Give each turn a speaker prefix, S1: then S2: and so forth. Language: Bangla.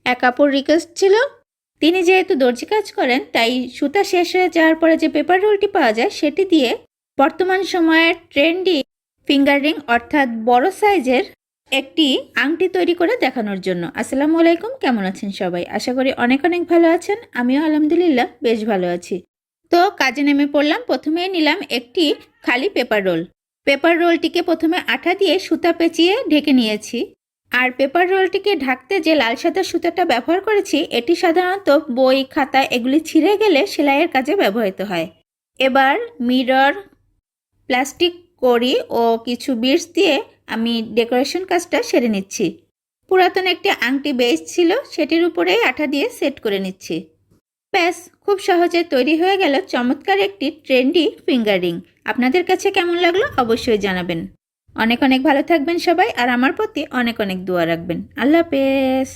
S1: এক আপুর রিকোয়েস্ট ছিল, তিনি যেহেতু দর্জি কাজ করেন তাই সুতা শেষ হয়ে যাওয়ার পরে যে পেপার রোলটি পাওয়া যায় সেটি দিয়ে বর্তমান সময়ের ট্রেন্ডি ফিঙ্গার রিং অর্থাৎ বড় সাইজের একটি আংটি তৈরি করে দেখানোর জন্য। আসসালামু আলাইকুম, কেমন আছেন সবাই? আশা করি অনেক অনেক ভালো আছেন। আমিও আলহামদুলিল্লাহ বেশ ভালো আছি। তো কাজে নেমে পড়লাম। প্রথমেই নিলাম একটি খালি পেপার রোল। পেপার রোলটিকে প্রথমে আঠা দিয়ে সুতা পেঁচিয়ে ঢেকে নিয়েছি। আর পেপার রোলটিকে ঢাকতে যে লাল সাদা সুতাটা ব্যবহার করেছি এটি সাধারণত বই খাতা এগুলি ছিঁড়ে গেলে সেলাইয়ের কাজে ব্যবহৃত হয়। এবার মিরর, প্লাস্টিক কড়ি ও কিছু বিটস দিয়ে আমি ডেকোরেশন কাজটা সেরে নিচ্ছি। পুরাতন একটি আংটি বেস ছিল, সেটির উপরেই আঠা দিয়ে সেট করে নিচ্ছি। ব্যাস, খুব সহজে তৈরি হয়ে গেল চমৎকার একটি ট্রেন্ডি ফিঙ্গার রিং। আপনাদের কাছে কেমন লাগলো অবশ্যই জানাবেন। অনেক অনেক ভালো থাকবেন সবাই, আর আমার প্রতি অনেক অনেক দোয়া রাখবেন। আল্লাহ হাফেজ।